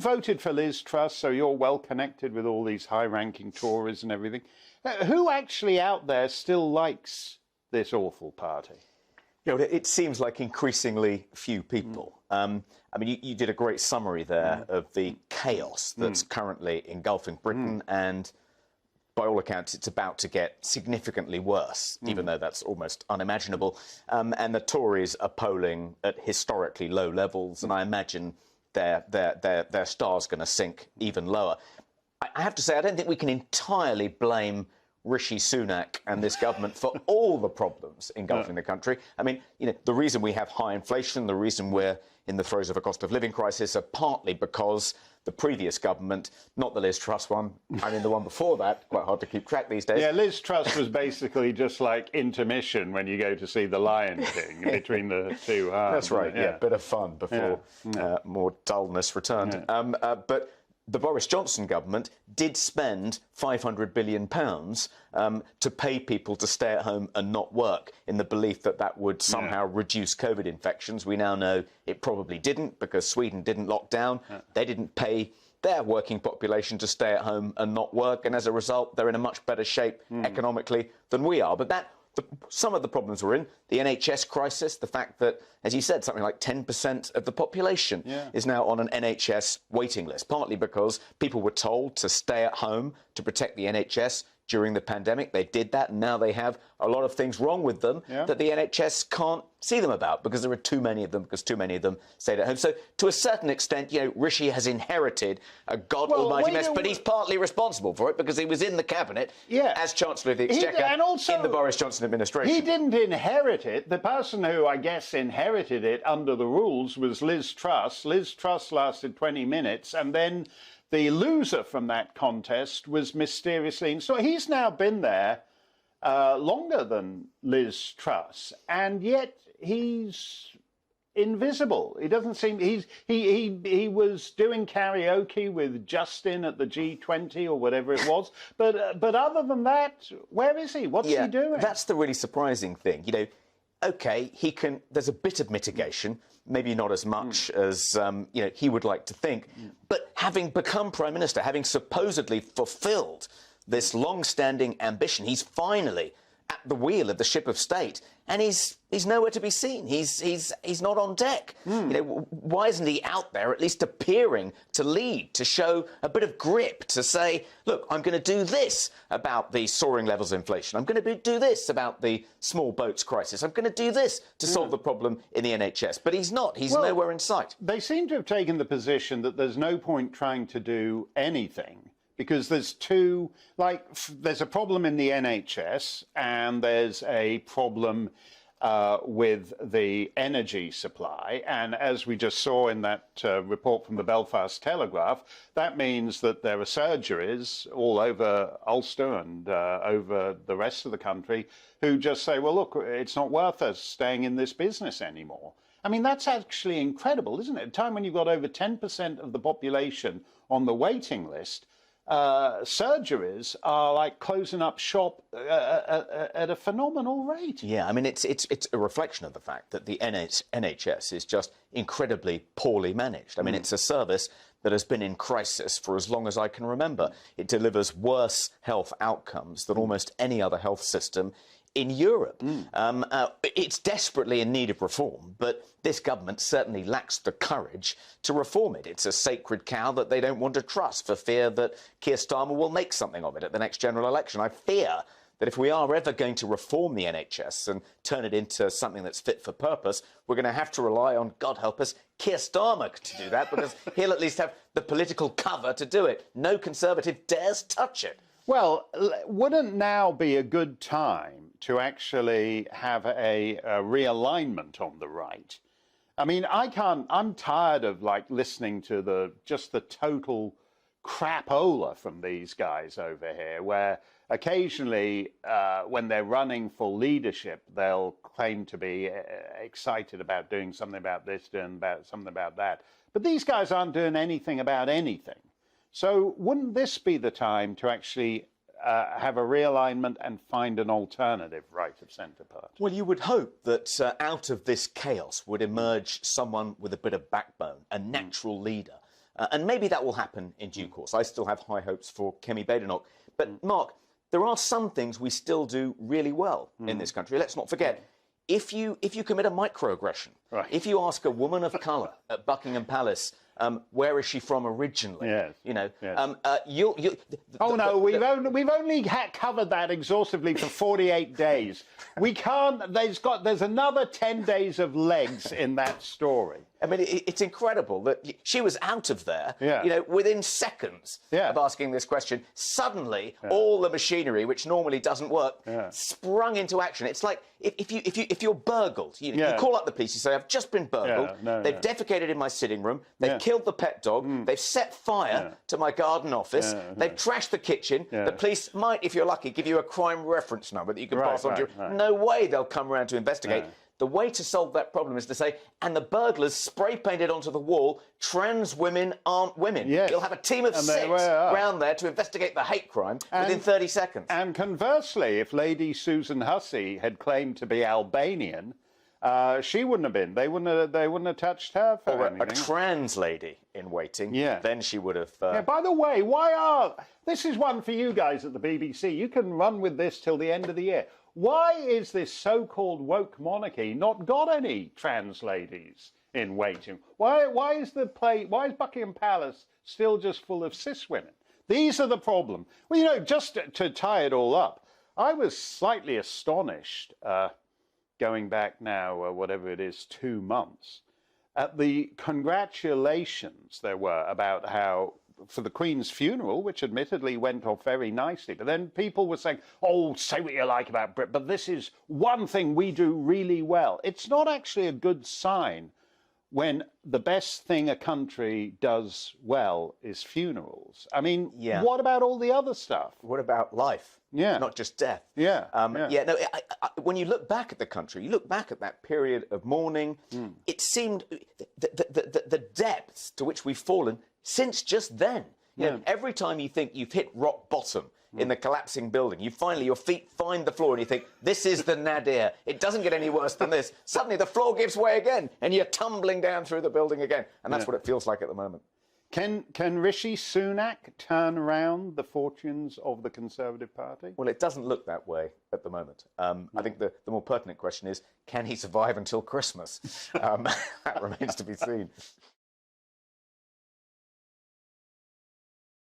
voted for Liz Truss, so you're well connected with all these high-ranking Tories and everything. Who actually out there still likes this awful party? You know, it seems like increasingly few people. I mean, you did a great summary there of the chaos that's currently engulfing Britain, and by all accounts, it's about to get significantly worse, even though that's almost unimaginable. And the Tories are polling at historically low levels, and I imagine their star's going to sink even lower. I have to say, I don't think we can entirely blame Rishi Sunak and this government for all the problems engulfing the country. I mean, you know, the reason we have high inflation, the reason we're in the throes of a cost of living crisis are partly because the previous government, not the Liz Truss one, I mean the one before that, quite hard to keep track these days. Yeah, Liz Truss was basically just like intermission when you go to see The Lion King between the two halves. That's right, yeah, bit of fun before more dullness returned. But the Boris Johnson government did spend £500 billion to pay people to stay at home and not work in the belief that that would somehow reduce COVID infections. We now know it probably didn't, because Sweden didn't lock down. They didn't pay their working population to stay at home and not work, and as a result, they're in a much better shape economically than we are. But some of the problems we're in, the NHS crisis, the fact that, as you said, something like 10% of the population is now on an NHS waiting list, partly because people were told to stay at home to protect the NHS during the pandemic. They did that, and now they have a lot of things wrong with them that the NHS can't see them about, because there are too many of them, because too many of them stayed at home. So, to a certain extent, you know, Rishi has inherited a almighty mess, but he's partly responsible for it, because he was in the cabinet as Chancellor of the Exchequer in the Boris Johnson administration. He didn't inherit it. The person who, I guess, inherited it under the rules was Liz Truss. Liz Truss lasted 20 minutes, and then the loser from that contest was mysteriously... So he's now been there longer than Liz Truss, and yet he's invisible. He doesn't seem... He was doing karaoke with Justin at the G20 or whatever it was, but other than that, where is he? What's he doing? That's the really surprising thing. You know, OK, there's a bit of mitigation, maybe not as much as you know, he would like to think. But having become Prime Minister, having supposedly fulfilled this long-standing ambition, he's finally at the wheel of the ship of state, and he's nowhere to be seen. He's not on deck. You know, why isn't he out there at least appearing to lead, to show a bit of grip, to say, look, I'm going to do this about the soaring levels of inflation. I'm going to do this about the small boats crisis. I'm going to do this to solve the problem in the NHS. But he's not. He's nowhere in sight. They seem to have taken the position that there's no point trying to do anything, because there's there's a problem in the NHS, and there's a problem with the energy supply. And as we just saw in that report from the Belfast Telegraph, that means that there are surgeries all over Ulster and over the rest of the country who just say, well, look, it's not worth us staying in this business anymore. I mean, that's actually incredible, isn't it? At a time when you've got over 10% of the population on the waiting list, surgeries are like closing up shop at a phenomenal rate. Yeah, I mean, it's a reflection of the fact that the NHS is just incredibly poorly managed. I mean, it's a service that has been in crisis for as long as I can remember. It delivers worse health outcomes than almost any other health system in Europe. It's desperately in need of reform, but this government certainly lacks the courage to reform it. It's a sacred cow that they don't want to trust for fear that Keir Starmer will make something of it at the next general election. I fear that if we are ever going to reform the NHS and turn it into something that's fit for purpose, we're going to have to rely on, God help us, Keir Starmer to do that, because he'll at least have the political cover to do it. No Conservative dares touch it. Well, wouldn't now be a good time to actually have a realignment on the right? I mean, I'm tired of listening to just the total crapola from these guys over here, where occasionally when they're running for leadership, they'll claim to be excited about doing something about this, doing something about that. But these guys aren't doing anything about anything. So wouldn't this be the time to actually have a realignment and find an alternative right of centre party? Well, you would hope that out of this chaos would emerge someone with a bit of backbone, a natural leader, And maybe that will happen in due course. I still have high hopes for Kemi Badenoch. But, Mark, there are some things we still do really well in this country. Let's not forget, if you commit a microaggression, if you ask a woman of colour at Buckingham Palace, where is she from originally? Yes. You know, we've only covered that exhaustively for 48 days. We can't. There's another 10 days of legs in that story. I mean, it's incredible that she was out of there, you know, within seconds of asking this question. Suddenly, all the machinery, which normally doesn't work, sprung into action. It's like if you're burgled, you call up the police, you say, "I've just been burgled. They've defecated in my sitting room. They've killed the pet dog. They've set fire to my garden office. They've trashed the kitchen. The police might, if you're lucky, give you a crime reference number that you can pass on to. No way they'll come around to investigate." The way to solve that problem is to say, and the burglars spray painted onto the wall, trans women aren't women. You'll have a team of 6 round there to investigate the hate crime within 30 seconds. And conversely, if Lady Susan Hussey had claimed to be Albanian, she wouldn't have been. They wouldn't have touched her for or anything. A trans lady in waiting. Then she would have. By the way, this is one for you guys at the BBC. You can run with this till the end of the year. Why is this so-called woke monarchy not got any trans ladies in waiting? Why is Buckingham Palace still just full of cis women? These are the problem. Well, you know, just to tie it all up, I was slightly astonished, going back now, whatever it is, 2 months, at the congratulations there were about how, for the Queen's funeral, which admittedly went off very nicely, but then people were saying, oh, say what you like about Britain, but this is one thing we do really well. It's not actually a good sign when the best thing a country does well is funerals. I mean, what about all the other stuff? What about life? Not just death. When you look back at the country, you look back at that period of mourning, it seemed the depths to which we've fallen since just then. You know, every time you think you've hit rock bottom in the collapsing building, your feet find the floor and you think, this is the nadir. It doesn't get any worse than this. Suddenly the floor gives way again and you're tumbling down through the building again. And that's what it feels like at the moment. Can Rishi Sunak turn around the fortunes of the Conservative Party? Well, it doesn't look that way at the moment. I think the more pertinent question is, can he survive until Christmas? That remains to be seen.